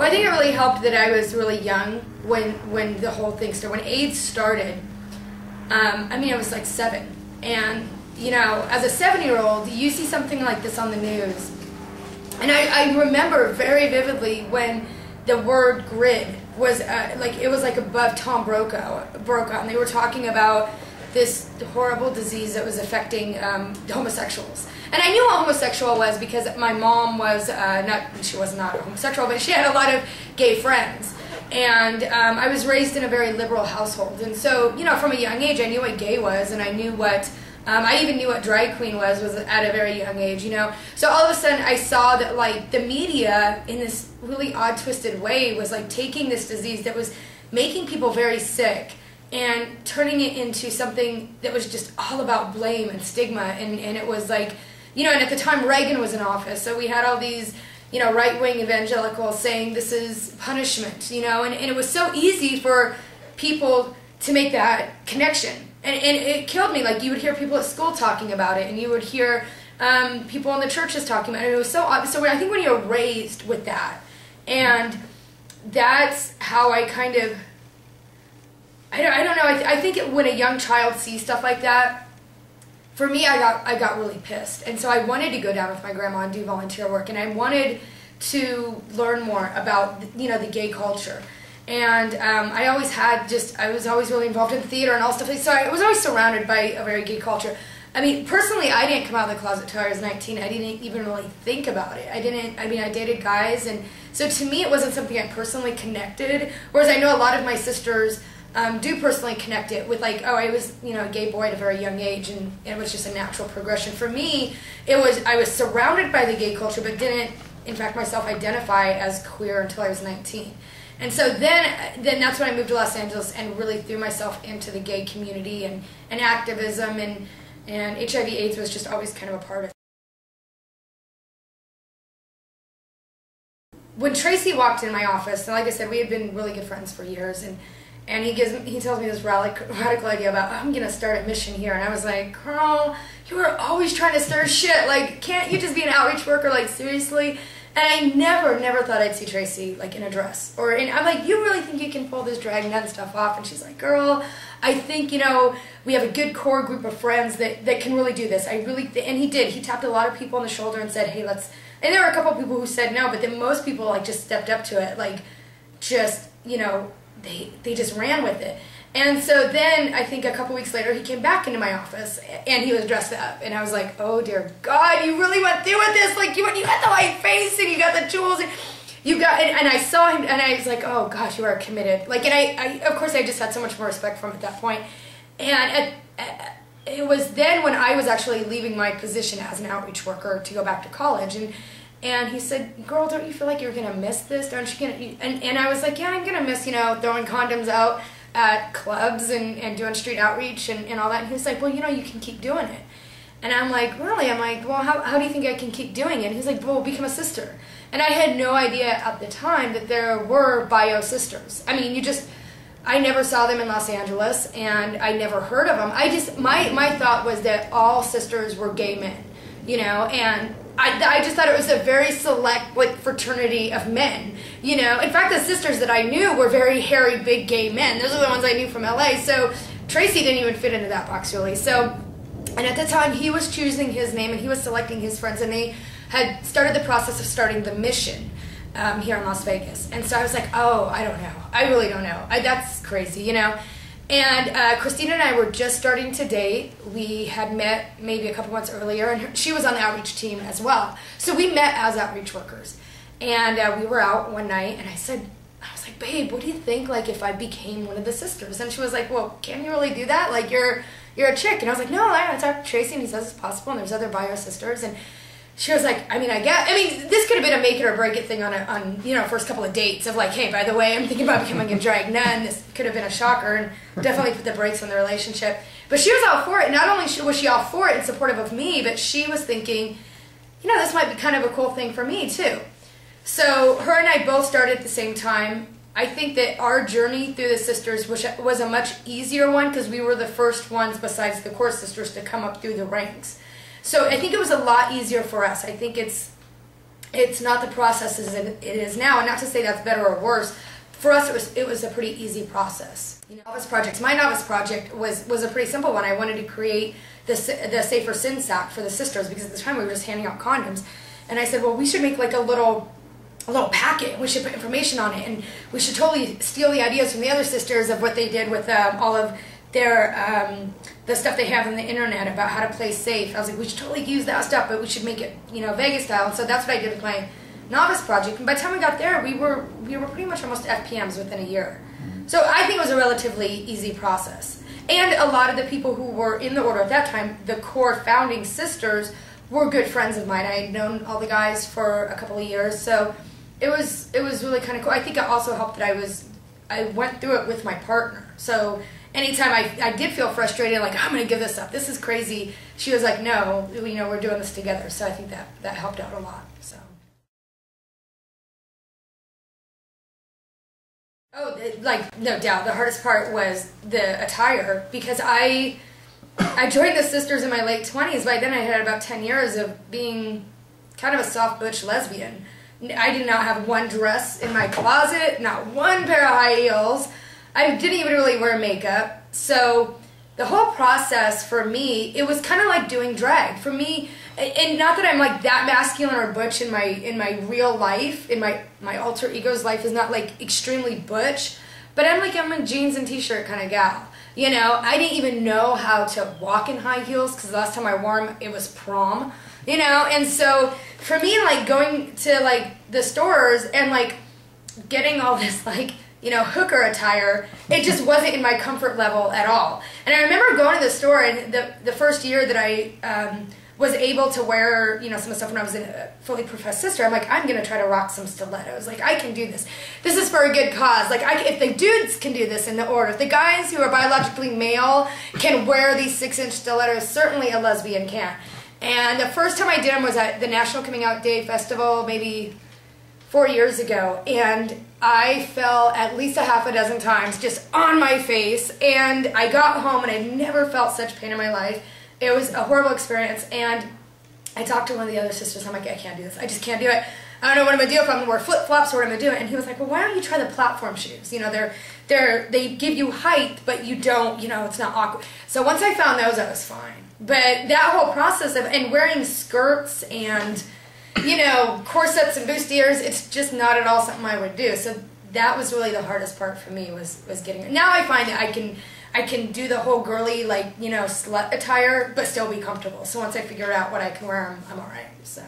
Well, I think it really helped that I was really young when the whole thing started. When AIDS started, I mean, I was like 7. And, you know, as a 7-year-old, you see something like this on the news. And I remember very vividly when the word grid was, it was like above Tom Brokaw, and they were talking about this horrible disease that was affecting homosexuals. And I knew what homosexual was because my mom was she was not homosexual, but she had a lot of gay friends. And I was raised in a very liberal household. And so, you know, from a young age, I knew what gay was, and I knew what, I even knew what drag queen was at a very young age, you know. So all of a sudden I saw that, like, the media in this really odd, twisted way was, like, taking this disease that was making people very sick and turning it into something that was just all about blame and stigma. And it was like, you know, and at the time Reagan was in office, so we had all these, you know, right-wing evangelicals saying this is punishment, you know, and it was so easy for people to make that connection. And it killed me. Like, you would hear people at school talking about it, and you would hear people in the churches talking about it. It was so odd. So I think when you're raised with that, and that's how I kind of, I don't know, I think when a young child sees stuff like that, for me, I got really pissed. And so I wanted to go down with my grandma and do volunteer work, and I wanted to learn more about, you know, the gay culture. And I always had I was always really involved in theater and all stuff. So I was always surrounded by a very gay culture. I mean, personally, I didn't come out of the closet until I was 19. I didn't even really think about it. I dated guys, and so to me, it wasn't something I personally connected. Whereas I know a lot of my sisters do personally connect it with, like, oh, I was, you know, a gay boy at a very young age, and it was just a natural progression. For me, I was surrounded by the gay culture, but didn't, in fact, myself identify as queer until I was 19. And so then that's when I moved to Los Angeles and really threw myself into the gay community and activism, and HIV/AIDS was just always kind of a part of it. When Tracy walked in my office, and like I said, we had been really good friends for years, and he tells me this radical idea about, I'm going to start a mission here. And I was like, girl, you are always trying to stir shit. Like, can't you just be an outreach worker? Like, seriously? And I never thought I'd see Tracy, like, in a dress. I'm like, you really think you can pull this drag nun stuff off? And she's like, girl, I think, you know, we have a good core group of friends that can really do this. And he did. He tapped a lot of people on the shoulder and said, hey, let's... And there were a couple of people who said no, but then most people, like, just stepped up to it. Like, just, you know, they just ran with it. And so then, I think a couple weeks later, he came back into my office, and he was dressed up. And I was like, oh, dear God, you really went through with this? Like, you got the white face, and you got the jewels, and and I saw him, and I was like, oh, gosh, you are committed. Like, and I of course, I just had so much more respect for him at that point. And it was then when I was actually leaving my position as an outreach worker to go back to college, and he said, girl, don't you feel like you're going to miss this? Aren't you going to? And I was like, yeah, I'm going to miss, you know, throwing condoms out at clubs and doing street outreach and all that. And he was like, well, you know, you can keep doing it. And I'm like, really? I'm like, well, how do you think I can keep doing it? And he's like, well, become a sister. And I had no idea at the time that there were bio sisters. I mean, I never saw them in Los Angeles, and I never heard of them. My thought was that all sisters were gay men, you know, and I just thought it was a very select, like, fraternity of men, you know. In fact, the sisters that I knew were very hairy, big gay men. Those are the ones I knew from LA. So Tracy didn't even fit into that box, really. So, and at the time, he was choosing his name, and he was selecting his friends, and they had started the process of starting the mission here in Las Vegas. And so I was like, oh, I don't know. I really don't know. That's crazy, you know. And Christina and I were just starting to date. We had met maybe a couple months earlier, and she was on the outreach team as well. So we met as outreach workers. And we were out one night, and I was like, babe, what do you think, like, if I became one of the sisters? And she was like, well, can you really do that? Like, you're a chick. And I was like, no, I talked to Tracy, and he says it's possible, and there's other bio sisters. And she was like, I mean, this could have been a make it or break it thing on you know, first couple of dates of like, hey, by the way, I'm thinking about becoming a drag nun. This could have been a shocker and definitely put the brakes on the relationship. But she was all for it. Not only was she all for it and supportive of me, but she was thinking, you know, this might be kind of a cool thing for me too. So her and I both started at the same time. I think that our journey through the sisters was a much easier one because we were the first ones besides the core sisters to come up through the ranks. So I think it was a lot easier for us. I think it's it's not the process as it is now. And not to say that's better or worse. For us, it was a pretty easy process. You know, novice projects. My novice project was a pretty simple one. I wanted to create the safer sin sack for the sisters, because at the time we were just handing out condoms. And I said, well, we should make like a little packet. We should put information on it, and we should totally steal the ideas from the other sisters of what they did with all of their the stuff they have on the internet about how to play safe. I was like, we should totally use that stuff, but we should make it, you know, Vegas style. And so that's what I did with my novice project. And by the time we got there, we were pretty much almost FPMs within a year. So I think it was a relatively easy process. And a lot of the people who were in the order at that time, the core founding sisters, were good friends of mine. I had known all the guys for a couple of years, so it was really kind of cool. I think it also helped that I went through it with my partner. So anytime I did feel frustrated, like, I'm going to give this up, this is crazy, she was like, no, you know, we're doing this together. So I think that helped out a lot. So. Oh, like, no doubt, the hardest part was the attire, because I joined the sisters in my late 20s. By then I had about 10 years of being kind of a soft butch lesbian. I did not have one dress in my closet, not one pair of high heels. I didn't even really wear makeup. So the whole process for me, it was kind of like doing drag. For me, and not that I'm like that masculine or butch in my real life, in my alter ego's life is not like extremely butch, but I'm a jeans and t-shirt kind of gal. You know, I didn't even know how to walk in high heels, because the last time I wore them, it was prom. You know, and so for me, like, going to like the stores and like getting all this like, you know, hooker attire, it just wasn't in my comfort level at all. And I remember going to the store, and the first year that I was able to wear, you know, some of the stuff when I was a fully professed sister, I'm like, I'm going to try to rock some stilettos. Like, I can do this. This is for a good cause. Like, if the dudes can do this in the order, if the guys who are biologically male can wear these 6-inch stilettos, certainly a lesbian can. And the first time I did them was at the National Coming Out Day Festival, maybe 4 years ago. And I fell at least a half a dozen times just on my face. And I got home and I never felt such pain in my life. It was a horrible experience, and I talked to one of the other sisters. I'm like, I can't do this. I just can't do it. I don't know what I'm going to do, if I'm going to wear flip-flops or what I'm going to do. And he was like, well, why don't you try the platform shoes? You know, they give you height, but you don't, you know, it's not awkward. So once I found those, I was fine. But that whole process of, and wearing skirts and, you know, corsets and bustiers, it's just not at all something I would do. So that was really the hardest part for me, was getting it. Now I find that I can do the whole girly, like, you know, slut attire, but still be comfortable. So once I figure out what I can wear, I'm all right. So.